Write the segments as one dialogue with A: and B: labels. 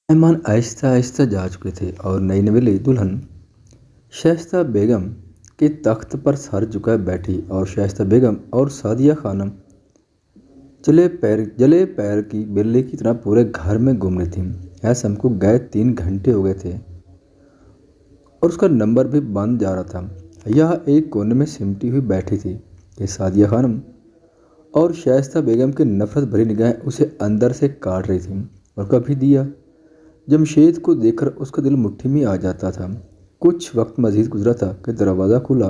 A: مہمان آہستہ آہستہ جا چکے تھے اور نئی نویلی دلہن شائستہ بیگم کے تخت پر سر جھکائے بیٹھی اور شائستہ بیگم اور سعدیہ خانم جلے پیر کی بلی کی طرح پورے گھر میں گھوم رہی تھیں۔ ایسم کو گئے 3 گھنٹے ہو گئے تھے اور اس کا نمبر بھی بند جا رہا تھا۔ یہ ایک کونے میں سمٹی ہوئی بیٹھی تھی کہ سعدیہ خانم اور شائستہ بیگم کی نفرت بھری نگاہیں اسے اندر سے کاٹ رہی تھیں اور کبھی دیا جمشید کو دیکھ کر اس کا دل مٹھی میں آ جاتا تھا۔ کچھ وقت مزید گزرا تھا کہ دروازہ کھلا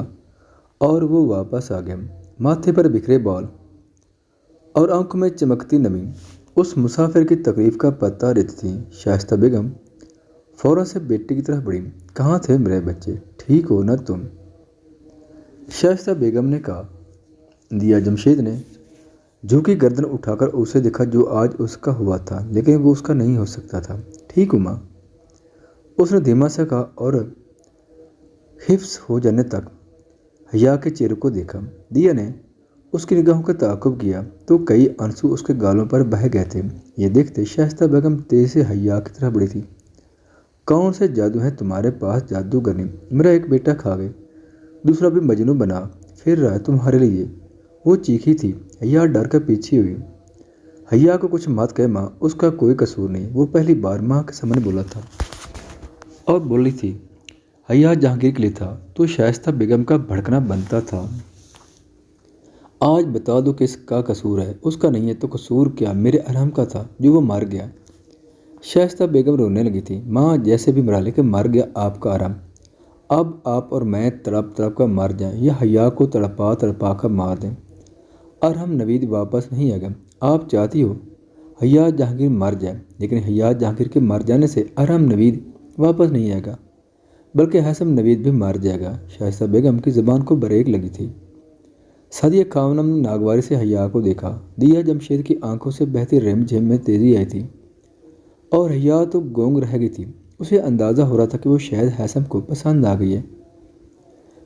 A: اور وہ واپس آ گیا۔ ماتھے پر بکھرے بال اور آنکھوں میں چمکتی نمی اس مسافر کی تکلیف کا پتہ دیتی تھی۔ شائستہ بیگم فوراً سے بیٹی کی طرف بڑھی۔ کہاں تھے میرے بچے؟ ٹھیک ہو نا تم؟ شائستہ بیگم نے کہا۔ دیا جمشید نے جھکی گردن اٹھا کر اسے دیکھا جو آج اس کا ہوا تھا لیکن وہ اس کا نہیں ہو سکتا تھا۔ ٹھیک ہوں ماں، اس نے دھیما سے کہا اور حفظ ہو جانے تک حیا کے چہرے کو دیکھا۔ دیا نے اس کی نگاہوں کا تعاقب کیا تو کئی آنسو اس کے گالوں پر بہہ گئے تھے۔ یہ دیکھتے شائستہ بیگم تیزی سے حیا کی طرف بڑھی تھی۔ کون سے جادو ہیں تمہارے پاس جادوگرنی؟ میرا ایک بیٹا کھا گئے، دوسرا بھی مجنوں بنا پھر رہا ہے تمہارے لیے، وہ چیخی تھی۔ حیا ڈر کر پیچھے ہوئی۔ حیا کو کچھ مت کہے ماں، اس کا کوئی قصور نہیں، وہ پہلی بار ماں کے سامنے بولا تھا اور بولی تھی۔ حیا جہانگیر کے لیے تھا تو شائستہ بیگم کا بھڑکنا بنتا تھا۔ آج بتا دو کس کا قصور ہے؟ اس کا نہیں ہے تو قصور کیا میرے ارحم کا تھا جو وہ مر گیا۔ شائستہ بیگم رونے لگی تھی۔ ماں جیسے بھی مرا لیکن مر گیا آپ کا ارحم، اب آپ اور میں تڑپ تڑپ کر مر جائیں یا حیا کو تڑپا تڑپا کر مار دیں، ارحم نوید واپس نہیں آئے گا۔ آپ چاہتی ہو حیا جہانگیر مر جائے لیکن حیا جہانگیر کے مر جانے سے ارحم نوید واپس نہیں آئے گا بلکہ حسم نوید بھی مر جائے گا۔ شائستہ بیگم کی زبان کو بریک لگی تھی۔ سعدیہ خانم نے ناگواری سے حیا کو دیکھا۔ دیا جمشید کی آنکھوں سے بہتی رم جھم میں تیزی آئی تھی اور حیا تو گونگ رہ گئی تھی۔ اسے اندازہ ہو رہا تھا کہ وہ شاید حسم کو پسند آ گئی ہے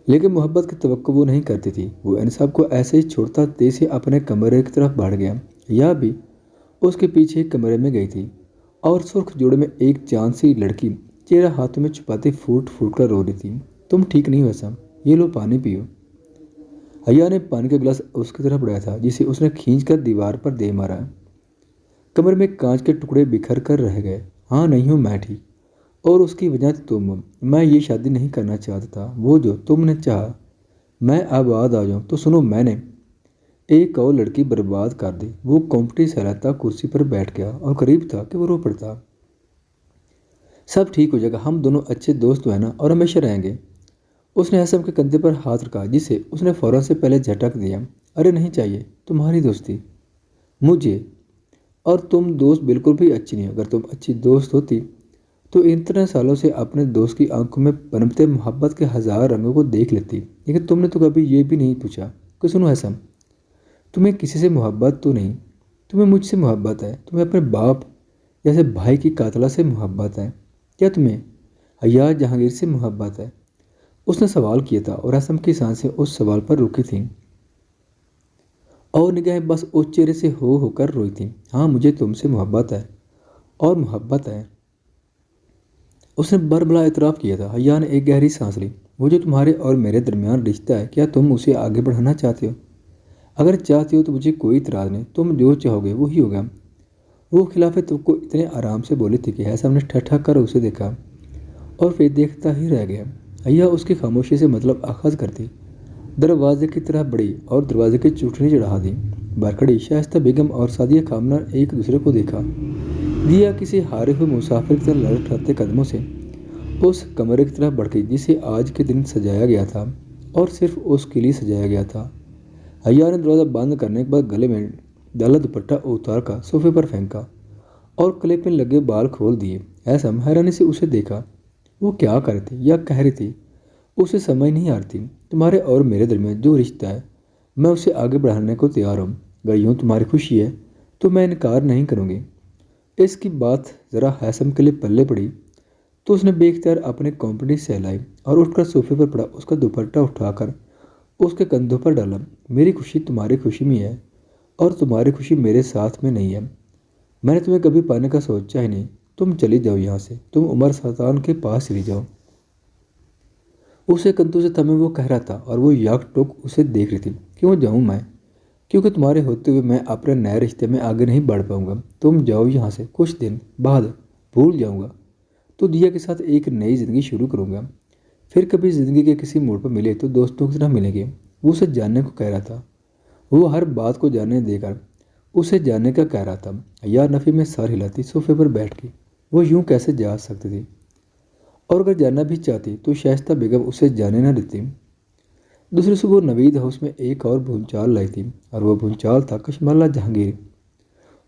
A: لیکن محبت کی توقع وہ نہیں کرتی تھی۔ وہ ان سب کو ایسے ہی چھوڑتا تیزی سے اپنے کمرے کی طرف بڑھ گیا۔ حیا بھی اس کے پیچھے ایک کمرے میں گئی تھی اور سرخ جوڑے میں ایک چاند سی لڑکی چہرہ ہاتھوں میں چھپاتے پھوٹ پھوٹ کر رو رہی تھی۔ تم ٹھیک نہیں ہو حسم، یہ لو پانی پیو۔ حیا نے پانی کا گلاس اس کی طرف بڑھایا تھا جسے اس نے کھینچ کر دیوار پر دے مارا۔ کمرے میں کانچ کے ٹکڑے بکھر کر رہ گئے۔ ہاں نہیں ہوں میں ٹھیک، اور اس کی وجہ تم ہو۔ میں یہ شادی نہیں کرنا چاہتا تھا، وہ جو تم نے چاہا میں آباد آ جاؤں تو سنو میں نے ایک اور لڑکی برباد کر دی۔ وہ کمپٹی سہلاتا کرسی پر بیٹھ گیا اور قریب تھا کہ وہ رو پڑتا۔ سب ٹھیک ہو جائے گا، ہم دونوں اچھے دوست ہیں نا اور ہمیشہ رہیں گے۔ اس نے حسم کے کندھے پر ہاتھ رکھا جسے اس نے فوراً سے پہلے جھٹک دیا۔ ارے نہیں چاہیے تمہاری دوستی مجھے اور تم دوست بالکل بھی اچھی نہیں۔ اگر تم اچھی دوست ہوتی تو اتنے سالوں سے اپنے دوست کی آنکھوں میں پنپتے محبت کے 1000 رنگوں کو دیکھ لیتی، لیکن تم نے تو کبھی یہ بھی نہیں پوچھا کہ سنو حسم، تمہیں کسی سے محبت تو نہیں؟ تمہیں مجھ سے محبت ہے، تمہیں اپنے باپ جیسے بھائی کی قاتلہ سے محبت ہے، کیا تمہیں حیا جہانگیر سے محبت ہے؟ اس نے سوال کیا تھا اور حسم کی سانسیں اس سوال پر رکی تھیں اور نگاہیں بس اس چہرے سے ہو کر روئی تھیں۔ ہاں مجھے تم سے محبت ہے اور محبت ہے، اس نے بربلا اعتراف کیا تھا۔ حیا نے ایک گہری سانس لی۔ وہ جو تمہارے اور میرے درمیان رشتہ ہے کیا تم اسے آگے بڑھانا چاہتے ہو؟ اگر چاہتے ہو تو مجھے کوئی اعتراض نہیں، تم جو چاہو گے وہی ہوگا۔ وہ خلاف توقع اتنے آرام سے بولی تھی کہ حسم نے ٹھٹھک کر اسے دیکھا اور پھر دیکھتا ہی رہ گیا۔ حیا اس کی خاموشی سے مطلب اخذ کرتی دروازے کی طرف بڑھی اور دروازے کی چوٹنی چڑھا دی۔ باہر کھڑی شائستہ بیگم اور سعدیہ خانم نے ایک دوسرے کو دیکھا۔ دیا کسی ہارے ہوئے مسافر کی طرح لڑکھڑاتے قدموں سے اس کمرے کی طرف بڑھ گئی جسے آج کے دن سجایا گیا تھا اور صرف اس کے لیے سجایا گیا تھا۔ حیا نے دروازہ بند کرنے کے بعد گلے میں ڈالا دوپٹہ اتار کر صوفے پر پھینکا اور کلپ میں لگے بال کھول دیے۔ حسم حیرانی سے اسے دیکھا۔ وہ کیا کر رہی تھی یا کہہ رہی تھی اسے سمجھ نہیں آ رہی تھی۔ تمہارے اور میرے درمیان جو رشتہ ہے میں اسے آگے بڑھانے کو تیار ہوں، اگر یوں تمہاری خوشی ہے تو میں انکار نہیں کروں گی۔ اس کی بات ذرا حسم کے لیے پلے پڑی تو اس نے بے اختیار اپنے کمپٹی سہلائی اور اٹھ کر صوفے پر پڑا، اس کا دوپٹہ اٹھا کر اس کے کندھوں پر ڈالا۔ میری خوشی تمہاری خوشی میں ہے اور تمہاری خوشی میرے ساتھ میں نہیں ہے۔ میں نے تمہیں کبھی پانے کا سوچا ہی نہیں، تم چلی جاؤ یہاں سے، تم عمر سلطان کے پاس چلی جاؤ۔ اسے کنتو سے تھمے وہ کہہ رہا تھا اور وہ یک ٹوک اسے دیکھ رہی تھی۔ کیوں جاؤں میں؟ کیونکہ تمہارے ہوتے ہوئے میں اپنے نئے رشتے میں آگے نہیں بڑھ پاؤں گا۔ تم جاؤ یہاں سے، کچھ دن بعد بھول جاؤں گا تو دیا کے ساتھ ایک نئی زندگی شروع کروں گا۔ پھر کبھی زندگی کے کسی موڑ پر ملے تو دوستوں کی طرح ملیں گے۔ وہ اسے جاننے کو کہہ رہا تھا، وہ ہر بات کو جاننے دے کر اسے جاننے کا کہہ رہا تھا۔ حیا نفی میں سر ہلاتی صوفے پر بیٹھ گئی۔ وہ یوں کیسے جا سکتی تھی؟ اور اگر جاننا بھی چاہتی تو شائستہ بیگم اسے جانے نہ دیتی۔ دوسری صبح نوید ہاؤس میں ایک اور بھونچال لائی تھی، اور وہ بھونچال تھا کشمالہ جہانگیر۔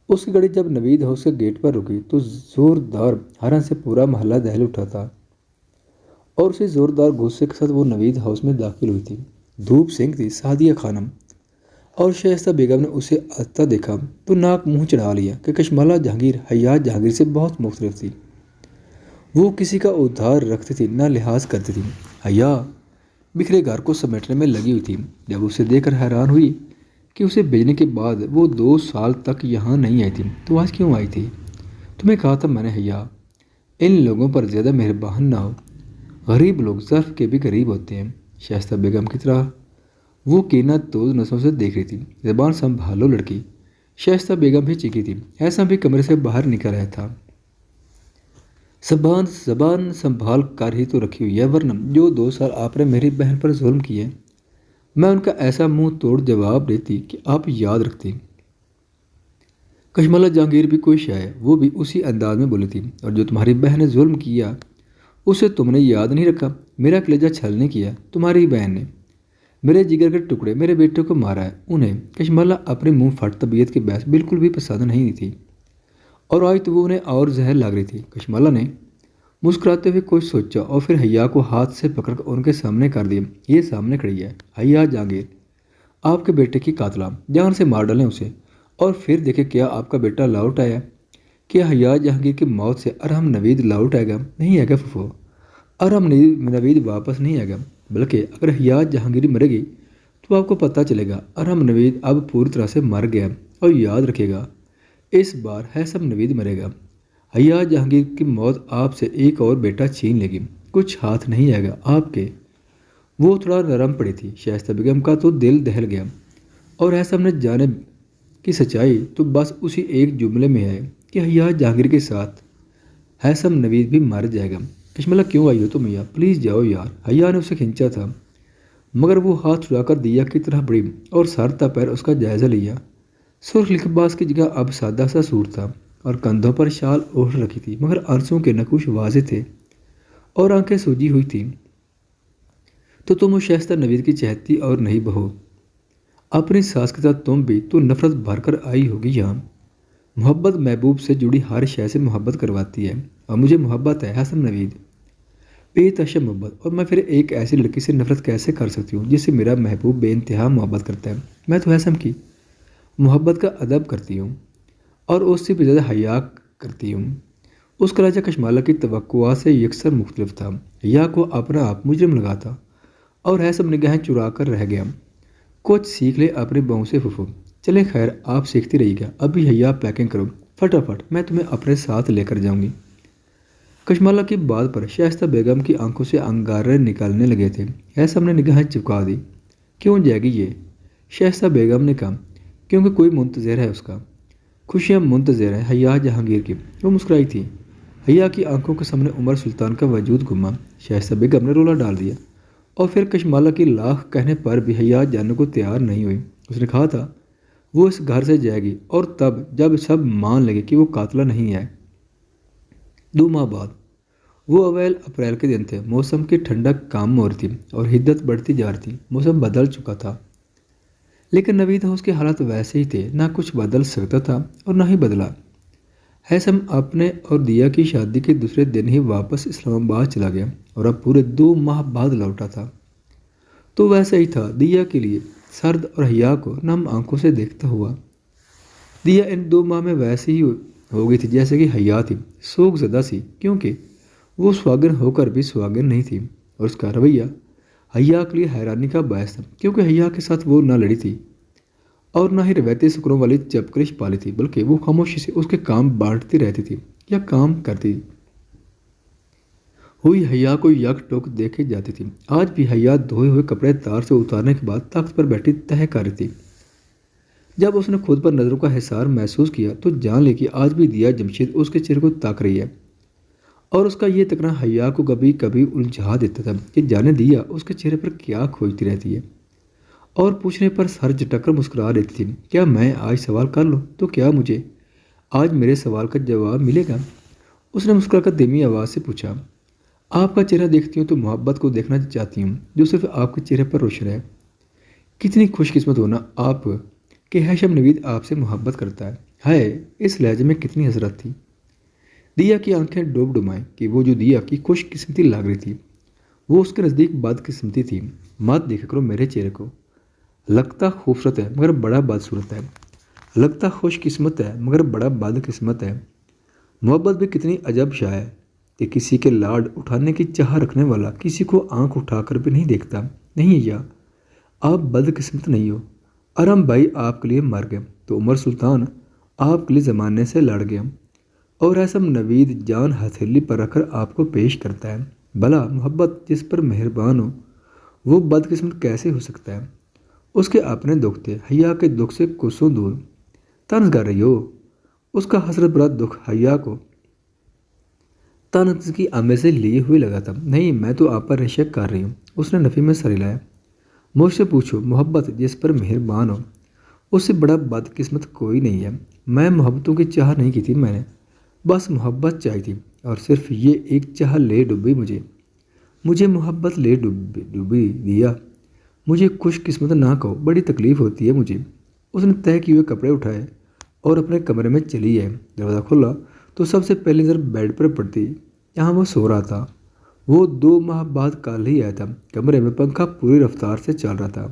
A: اس کی گاڑی جب نوید ہاؤس کے گیٹ پر رکی تو زوردار ہارن سے پورا محلہ دہل اٹھا تھا، اور اسی زوردار غصے کے ساتھ وہ نوید ہاؤس میں داخل ہوئی تھی۔ دھوپ سنگھ تھی، سعدیہ خانم اور شائستہ بیگم نے اسے آتا دیکھا تو ناک منہ چڑھا لیا کہ کشمالہ جہانگیر حیا جہانگیر سے بہت مختلف تھی۔ وہ کسی کا ادھار رکھتی تھی، نہ لحاظ کرتی تھی۔ حیا بکھرے گھر کو سمیٹنے میں لگی ہوئی تھی۔ جب اسے دیکھ کر حیران ہوئی کہ اسے بھیجنے کے بعد وہ 2 سال تک یہاں نہیں آئی تھی تو آج کیوں آئی تھی؟ تمہیں کہا تھا میں نے حیا، ان لوگوں پر زیادہ مہربان نہ ہو، غریب لوگ ظرف کے بھی غریب ہوتے ہیں۔ شائستہ بیگم کی طرح وہ کینہ توز نظروں سے دیکھ رہی تھی۔ زبان سنبھالو لڑکی، شائستہ بیگم بھی چیخی تھی۔ ایسا بھی کمرے سے باہر نکل رہا تھا۔ زبان سنبھال کر ہی تو رکھی ہوئی ہے، ورنہ جو 2 سال آپ نے میری بہن پر ظلم کیے، میں ان کا ایسا منہ توڑ جواب دیتی کہ آپ یاد رکھتی۔ کشمالہ جہانگیر بھی کوئی شے ہے، وہ بھی اسی انداز میں بولی تھی۔ اور جو تمہاری بہن نے ظلم کیا اسے تم نے یاد نہیں رکھا؟ میرا کلیجہ چھلنے کیا تمہاری بہن نے، میرے جگر کے ٹکڑے میرے بیٹے کو مارا ہے۔ انہیں کشمالہ اپنے منہ پھٹ طبیعت کی بحث بالکل بھی پسند نہیں تھی، اور آج تو وہ انہیں اور زہر لگ رہی تھی۔ کشمالہ نے مسکراتے ہوئے کچھ سوچا اور پھر حیا کو ہاتھ سے پکڑ کر ان کے سامنے کر دیا۔ یہ سامنے کھڑی ہے حیا جہانگیر، آپ کے بیٹے کی قاتلہ، جان سے مار ڈالیں اسے، اور پھر دیکھیں کیا آپ کا بیٹا لوٹ آیا؟ کیا حیا جہانگیر کی موت سے ارحم نوید لوٹ آئے گا؟ نہیں آئے گا پھوپھو، ارحم نوید واپس نہیں آئے گا، بلکہ اگر حیا جہانگیر مرے گی تو آپ کو پتہ چلے گا ارحم نوید اب پوری طرح سے مر گیا۔ اور یاد رکھے گا اس بار حیثم نوید مرے گا۔ حیا جہانگیر کی موت آپ سے ایک اور بیٹا چھین لے گی، کچھ ہاتھ نہیں آئے گا آپ کے۔ وہ تھوڑا نرم پڑی تھی۔ شائستہ بیگم کا تو دل دہل گیا، اور حیثم نے جانے کی سچائی تو بس اسی ایک جملے میں ہے کہ حیا جہانگیر کے ساتھ حیثم نوید بھی مر جائے گا۔ کشمالہ کیوں آئی ہو تم حیا؟ پلیز جاؤ یار۔ حیا نے اسے کھینچا تھا، مگر وہ ہاتھ چھڑا کر دیا کی طرح بڑھی اور سر تا پیر اس کا جائزہ لیا۔ سرخ لباس کی جگہ اب سادہ سا سوٹ تھا، اور کندھوں پر شال اوڑھ رکھی تھی، مگر آنسوں کے نقوش واضح تھے اور آنکھیں سوجی ہوئی تھیں۔ تو تم اس شائستہ نوید کی چہتی اور نہیں بہو، اپنی ساس کے ساتھ تم بھی تو نفرت بھر کر آئی ہوگی یہاں۔ محبت محبوب سے جڑی ہر شے سے محبت کرواتی ہے، اور مجھے محبت ہے حیثم نوید، بے تشا محبت، اور میں پھر ایک ایسی لڑکی سے نفرت کیسے کر سکتی ہوں جس سے میرا محبوب بے انتہا محبت کرتا ہے؟ میں تو حیثم کی محبت کا ادب کرتی ہوں اور اس سے بھی زیادہ حیا کرتی ہوں۔ اس کا لہجہ کشمالہ کی توقعات سے یکسر مختلف تھا۔ حیا کو اپنا آپ مجرم لگا تھا، اور حیثم نگاہیں چرا کر رہ گیا۔ کچھ سیکھ لے اپنی بہو سے پھوپھو۔ چلے خیر، آپ سیکھتی رہی گا، ابھی حیا پیکنگ کرو فٹافٹ، میں تمہیں اپنے ساتھ لے کر جاؤں گی۔ کشمالہ کی بات پر شائستہ بیگم کی آنکھوں سے انگارے نکلنے لگے تھے۔ حیثم نے نگاہیں چپکا دی۔ کیوں جائے گی یہ؟ شائستہ بیگم نے کہا، کیونکہ کوئی منتظر ہے اس کا، خوشیاں منتظر ہے حیا جہانگیر کی۔ وہ مسکرائی تھی۔ حیا کی آنکھوں کے سامنے عمر سلطان کا وجود گھما۔ شائستہ بیگم نے رولا ڈال دیا، اور پھر کشمالہ کی لاکھ کہنے پر بھی حیا جاننے کو تیار نہیں ہوئی۔ اس نے کہا تھا وہ اس گھر سے جائے گی، اور تب جب سب مان لگے کہ وہ قاتلہ نہیں ہے۔ 2 ماہ بعد، وہ اوائل اپریل کے دن تھے۔ موسم کی ٹھنڈک کم ہو رہی تھی اور حدت بڑھتی جا رہی تھی۔ موسم بدل چکا تھا، لیکن نوید ہاؤس کے حالات ویسے ہی تھے، نہ کچھ بدل سکتا تھا اور نہ ہی بدلا۔ حیثم اپنے اور دیا کی شادی کے دوسرے دن ہی واپس اسلام آباد چلا گیا، اور اب پورے 2 ماہ بعد لوٹا تھا۔ تو ویسا ہی تھا دیا کے لیے، سرد اور حیا کو نم آنکھوں سے دیکھتا ہوا۔ دیا ان 2 ماہ میں ویسے ہی ہو گئی تھی جیسے کہ حیا تھی، سوگ زدہ سی، کیونکہ وہ سواگن ہو کر بھی سواگن نہیں تھی، اور اس کا رویہ حیا کے لیے حیرانی کا باعث تھا، کیونکہ حیا کے ساتھ وہ نہ لڑی تھی اور نہ ہی روایتی سکروں والی چپکرش پالی تھی، بلکہ وہ خاموشی سے اس کے کام بانٹتی رہتی تھی۔ یا کام کرتی ہوئی حیا کو یک ٹوک دیکھی جاتی تھی۔ آج بھی حیا دھوئے ہوئے کپڑے تار سے اتارنے کے بعد تخت پر بیٹھی تہہ رہی تھی۔ جب اس نے خود پر نظروں کا حصار محسوس کیا تو جان لی کہ آج بھی دیا جمشید اس کے چہرے کو تاک رہی ہے، اور اس کا یہ تکنا حیا کو کبھی کبھی الجھا دیتا تھا کہ جانے دیا اس کے چہرے پر کیا کھوجتی رہتی ہے، اور پوچھنے پر سر جھٹک کر مسکرا دیتی تھی، کیا میں آج سوال کر لوں تو کیا مجھے آج میرے سوال کا جواب ملے گا؟ اس نے مسکرا کر دھیمی آواز سے پوچھا، آپ کا چہرہ دیکھتی ہوں تو محبت کو دیکھنا چاہتی ہوں جو صرف آپ کے چہرے پر روشن ہے۔ کتنی خوش قسمت ہونا آپ کہ ہیثم نوید آپ سے محبت کرتا ہے۔ ہائے، اس لہجے میں کتنی حسرت تھی۔ دیا کی آنکھیں ڈوب ڈمائیں کہ وہ جو دیا کی خوش قسمتی لگ رہی تھی وہ اس کے نزدیک بد قسمتی تھی۔ مت دیکھا کرو میرے چہرے کو، لگتا خوبصورت ہے مگر بڑا بدصورت ہے، لگتا خوش قسمت ہے مگر بڑا بد قسمت ہے۔ محبت بھی کتنی عجب شے ہے کہ کسی کے لاڈ اٹھانے کی چاہ رکھنے والا کسی کو آنکھ اٹھا کر بھی نہیں دیکھتا۔ نہیں یا آپ بد قسمت نہیں ہو، ارم بھائی آپ کے لیے مر گئے تو عمر سلطان آپ کے لیے زمانے سے لڑ گیا، اور ہیثم نوید جان ہتھیلی پر رکھ کر آپ کو پیش کرتا ہے۔ بھلا محبت جس پر مہربان ہو وہ بد قسمت کیسے ہو سکتا ہے؟ اس کے اپنے دکھ تھے، حیا کے دکھ سے کوسوں دور۔ طنز کر رہی ہو؟ اس کا حسرت بھرا دکھ حیا کو طنز کی آمد سے لیے ہوئے لگا تھا۔ نہیں، میں تو آپ پر شک کر رہی ہوں، اس نے نفی میں سر ہلایا۔ مجھ سے پوچھو، محبت جس پر مہربان ہو اس سے بڑا بد قسمت کوئی نہیں ہے۔ میں محبتوں کی چاہ نہیں کی تھی، میں نے بس محبت چاہی تھی، اور صرف یہ ایک چاہ لے ڈوبی مجھے محبت لے ڈوبی دیا۔ مجھے خوش قسمت نہ کہو، بڑی تکلیف ہوتی ہے مجھے۔ اس نے طے کیے ہوئے کپڑے اٹھائے اور اپنے کمرے میں چلی ہے۔ دروازہ کھلا تو سب سے پہلی نظر بیڈ پر پڑتی جہاں وہ سو رہا تھا۔ وہ 2 ماہ بعد کل ہی آیا تھا۔ کمرے میں پنکھا پوری رفتار سے چل رہا تھا۔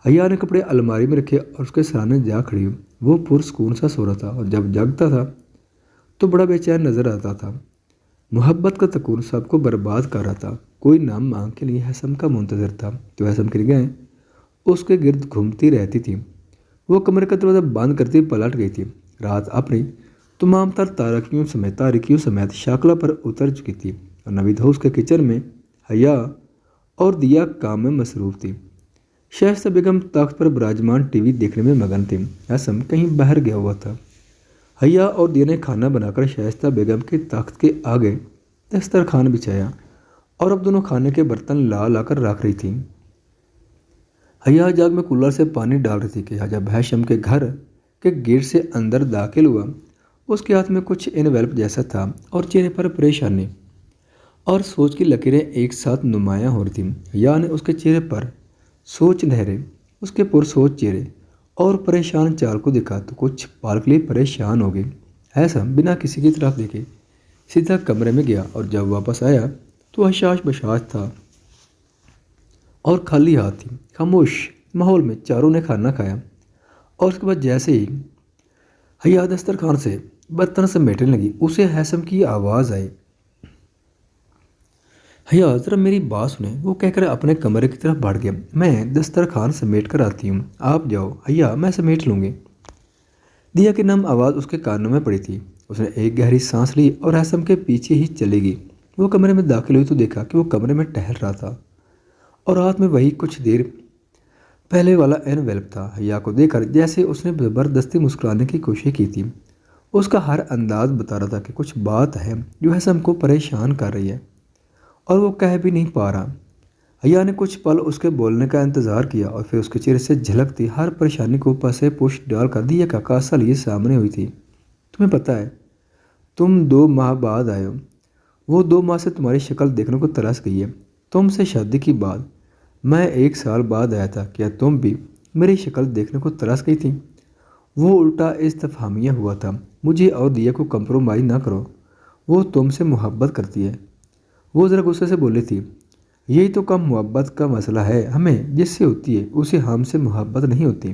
A: حیا نے کپڑے الماری میں رکھے اور اس کے سامنے جا کھڑی ہوئی۔ وہ پرسکون سا سو رہا تھا، اور جب جاگتا تھا تو بڑا بے چین نظر آتا تھا۔ محبت کا تکون سب کو برباد کر رہا تھا۔ کوئی نام مانگ کے لیے ہیثم کا منتظر تھا تو ہیثم کی نگاہیں اس کے گرد گھومتی رہتی تھی۔ وہ کمرے کا دروازہ بند کرتی پلٹ گئی تھی۔ رات اپنی تمام تر تاریکیوں سمیت شاکلہ پر اتر چکی تھی، اور نوید ہاؤس کے کچن میں حیا اور دیا کام میں مصروف تھی۔ شائستہ بیگم تخت پر براجمان ٹی وی دیکھنے میں مگن تھی۔ ہیثم کہیں باہر گیا ہوا تھا۔ حیا اور دیا نے کھانا بنا کر شائستہ بیگم کے تخت کے آگے دسترخوان بچھایا، اور اب دونوں کھانے کے برتن لا کر رکھ رہی تھیں۔ حیا جاگ میں کولر سے پانی ڈال رہی تھی کہ جب ہیثم کے گھر کے گیٹ سے اندر داخل ہوا۔ اس کے ہاتھ میں کچھ انویلپ جیسا تھا، اور چہرے پر پریشانی اور سوچ کی لکیریں ایک ساتھ نمایاں ہو رہی تھیں۔ حیا نے اس کے چہرے پر سوچ لہریں، اس کے پرسوچ چہرے اور پریشان چال کو دیکھا تو کچھ پال کے لیے پریشان ہو گئی۔ ہیثم بنا کسی کی طرف دیکھے سیدھا کمرے میں گیا، اور جب واپس آیا تو حشاش بشاش تھا اور خالی ہاتھ تھی۔ خاموش ماحول میں چاروں نے کھانا کھایا، اور اس کے بعد جیسے ہی حیا دسترخوان سے برتن سمیٹنے لگی اسے ہیثم کی آواز آئی، حیا ذرا میری بات سنیں۔ وہ کہہ کر اپنے کمرے کی طرف بڑھ گیا۔ میں دسترخوان سمیٹ کر آتی ہوں، آپ جاؤ۔ حیا میں سمیٹ لوں گی۔ دیا کی نم آواز اس کے کانوں میں پڑی تھی۔ اس نے ایک گہری سانس لی اور ہیثم کے پیچھے ہی چلی گئی۔ وہ کمرے میں داخل ہوئی تو دیکھا کہ وہ کمرے میں ٹہل رہا تھا، اور ہاتھ میں وہی کچھ دیر پہلے والا انویلپ تھا۔ حیا کو دیکھ کر جیسے اس نے زبردستی مسکرانے کی کوشش کی تھی۔ اس کا ہر انداز بتا رہا تھا کہ کچھ بات ہے جو ہیثم کو پریشان کر رہی ہے، اور وہ کہہ بھی نہیں پا رہا۔ حیا نے کچھ پل اس کے بولنے کا انتظار کیا، اور پھر اس کے چہرے سے جھلکتی ہر پریشانی کو پس پش ڈال کر دیا کا کاسا لیے سامنے ہوئی تھی۔ تمہیں پتہ ہے تم 2 ماہ بعد آئے ہو، وہ 2 ماہ سے تمہاری شکل دیکھنے کو ترس گئی ہے۔ تم سے شادی کی بعد میں 1 سال بعد آیا تھا، کیا تم بھی میری شکل دیکھنے کو ترس گئی تھی؟ وہ الٹا استفہامیہ ہوا تھا۔ مجھے اور دیا کو کمپرومائز نہ کرو، وہ تم سے محبت کرتی ہے۔ وہ ذرا غصے سے بولی تھی، یہی تو کم محبت کا مسئلہ ہے، ہمیں جس سے ہوتی ہے اسے ہم سے محبت نہیں ہوتی۔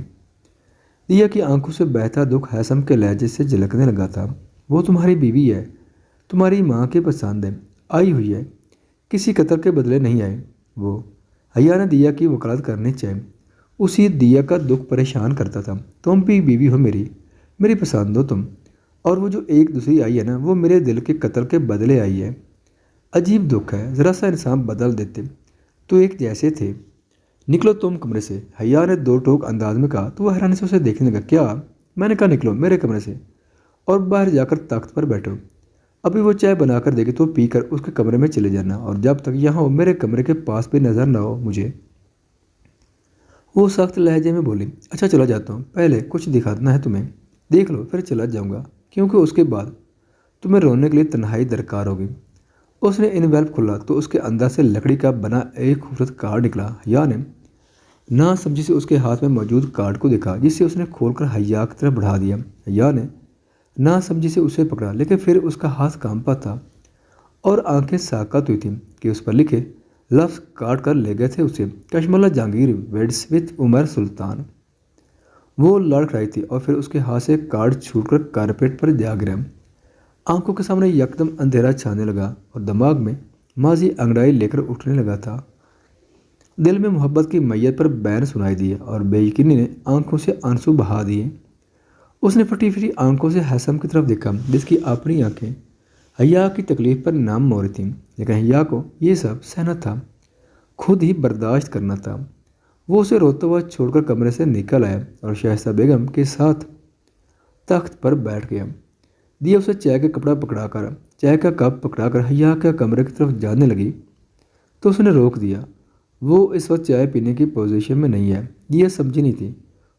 A: دیا کی آنکھوں سے بہتا دکھ ہیثم کے لہجے سے جھلکنے لگا تھا۔ وہ تمہاری بیوی ہے، تمہاری ماں کی پسند ہے، آئی ہوئی ہے، کسی قطر کے بدلے نہیں آئے۔ وہ حیا نے دیا کی وکالت کرنی چاہیے، اسی دیا کا دکھ پریشان کرتا تھا۔ تم بھی بیوی ہو، میری پسند ہو تم، اور وہ جو ایک دوسری آئی ہے نا وہ میرے دل کے قتل کے بدلے آئی ہے۔ عجیب دکھ ہے، ذرا سا انسان بدل دیتے تو ایک جیسے تھے۔ نکلو تم کمرے سے، حیا نے دو ٹوک انداز میں کہا تو وہ حیرانی سے اسے دیکھنے لگا۔ کیا؟ میں نے کہا نکلو میرے کمرے سے اور باہر جا کر تخت پر بیٹھو۔ ابھی وہ چائے بنا کر دے گی تو پی کر اس کے کمرے میں چلے جانا، اور جب تک یہاں ہو میرے کمرے کے پاس بھی نظر نہ ہو مجھے۔ وہ سخت لہجے میں بولی۔ اچھا چلا جاتا ہوں، پہلے کچھ دکھانا ہے تمہیں، دیکھ لو پھر چلا جاؤں گا، کیونکہ اس کے بعد تمہیں رونے کے لیے تنہائی درکار ہوگی۔ اس نے انویلپ کھولا تو اس کے اندر سے لکڑی کا بنا ایک خوبصورت کارڈ نکلا۔ حیا نے نہ سمجھی سے اس کے ہاتھ میں موجود کارڈ کو دیکھا، جسے اس نے کھول کر حیا کی طرف بڑھا دیا۔ حیا نے نہ سمجھی سے اسے پکڑا، لیکن پھر اس کا ہاتھ کانپا تھا اور آنکھیں ساکت ہوئی تھیں کہ اس پر لکھے لفظ کاٹ کر لے گئے تھے اسے۔ کشمالہ جہانگیر ویڈس وتھ عمر سلطان۔ وہ لڑکھڑائی تھی اور پھر اس کے ہاتھ سے کارڈ چھوٹ کر کارپیٹ پر جا گرا۔ آنکھوں کے سامنے یکدم اندھیرا چھانے لگا اور دماغ میں ماضی انگڑائی لے کر اٹھنے لگا تھا۔ دل میں محبت کی میت پر بین سنائی دیے اور بے یقینی نے آنکھوں سے آنسو بہا دیے۔ اس نے پھٹی پھٹی آنکھوں سے حسم کی طرف دیکھا، جس کی اپنی آنکھیں حیا کی تکلیف پر نام مور تھیں، لیکن حیا کو یہ سب سہنا تھا، خود ہی برداشت کرنا تھا۔ وہ اسے روتا ہوا چھوڑ کر کمرے سے نکل آیا اور شائستہ بیگم کے ساتھ تخت پر بیٹھ گیا۔ دیا اسے چائے کا کپ پکڑا کر حیا کے کمرے کی طرف جانے لگی تو اس نے روک دیا۔ وہ اس وقت چائے پینے کی پوزیشن میں نہیں ہے، دیا سمجھی نہیں تھی۔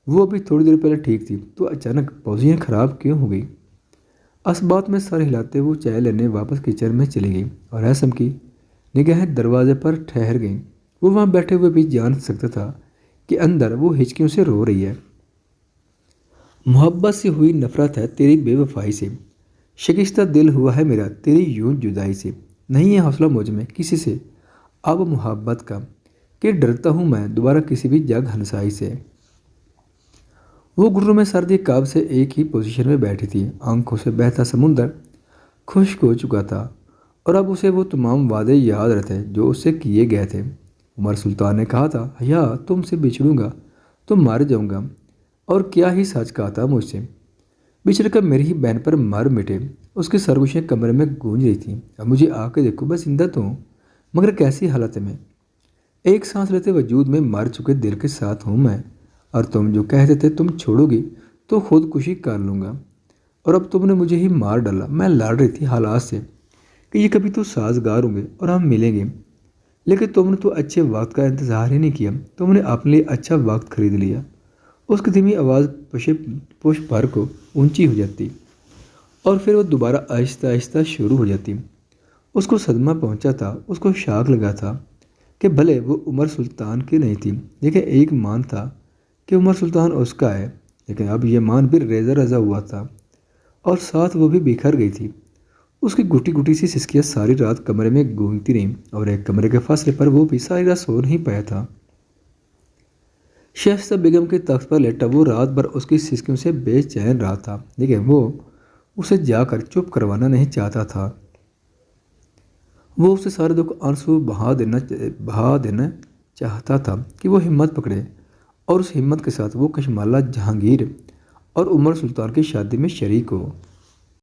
A: وہ ابھی تھوڑی دیر پہلے ٹھیک تھی تو اچانک پوزیشن خراب کیوں ہو گئی؟ اسبات میں سر ہلاتے وہ چائے لینے واپس کچن میں چلی گئی اور حسم کی نگاہیں دروازے پر ٹھہر گئیں۔ وہ وہاں بیٹھے ہوئے بھی جان سکتا تھا کہ اندر وہ ہچکیوں سے رو رہی ہے۔ محبت سے ہوئی نفرت ہے تیری بے وفائی سے، شکستہ دل ہوا ہے میرا تیری یوں جدائی سے، نہیں ہے حوصلہ مجھ میں کسی سے اب محبت کا، کہ ڈرتا ہوں میں دوبارہ کسی بھی جگ ہنسائی سے۔ وہ گھٹنوں میں سردی کعب سے ایک ہی پوزیشن میں بیٹھی تھی۔ آنکھوں سے بہتا سمندر خشک ہو چکا تھا اور اب اسے وہ تمام وعدے یاد رہتے جو اس سے کیے گئے تھے۔ عمر سلطان نے کہا تھا حیا تم سے بچھڑوں گا تو مر جاؤں گا، اور کیا ہی سچ کہا تھا مجھ سے۔ بچھڑ کر میری ہی بہن پر مر مٹے۔ اس کی سرگوشیں کمرے میں گونج رہی تھیں۔ اب مجھے آ کے دیکھو، میں زندہ تو ہوں مگر کیسی حالت میں، ایک سانس لیتے وجود میں مر چکے دل کے ساتھ ہوں میں، اور تم جو کہتے تھے تم چھوڑو گی تو خودکشی کر لوں گا، اور اب تم نے مجھے ہی مار ڈالا۔ میں لڑ رہی تھی حالات سے کہ یہ کبھی تو سازگار ہوں گے اور ہم ملیں گے، لیکن تم نے تو اچھے وقت کا انتظار ہی نہیں کیا، تم نے اپنے لیے اچھا وقت خرید لیا۔ اس کی دھیمی آواز پش بھر کو اونچی ہو جاتی اور پھر وہ دوبارہ آہستہ آہستہ شروع ہو جاتی۔ اس کو صدمہ پہنچا تھا، اس کو شاک لگا تھا کہ بھلے وہ عمر سلطان کی نہیں تھی، لیکن ایک مان تھا کہ عمر سلطان اس کا ہے، لیکن اب یہ مان بھی ریزہ رضا ہوا تھا اور ساتھ وہ بھی بکھر گئی تھی۔ اس کی گھٹی گھٹی سی سسکیاں ساری رات کمرے میں گونجتی رہیں اور ایک کمرے کے فاصلے پر وہ بھی ساری رات سو نہیں پایا تھا۔ شائستہ بیگم کے تخت پر لیٹا وہ رات بھر اس کی سسکیوں سے بے چین رہا تھا، لیکن وہ اسے جا کر چپ کروانا نہیں چاہتا تھا۔ وہ اسے سارے دکھ آنسو بہا دینا چاہتا تھا کہ وہ ہمت پکڑے، اور اس ہمت کے ساتھ وہ کشمالہ جہانگیر اور عمر سلطان کی شادی میں شریک ہو۔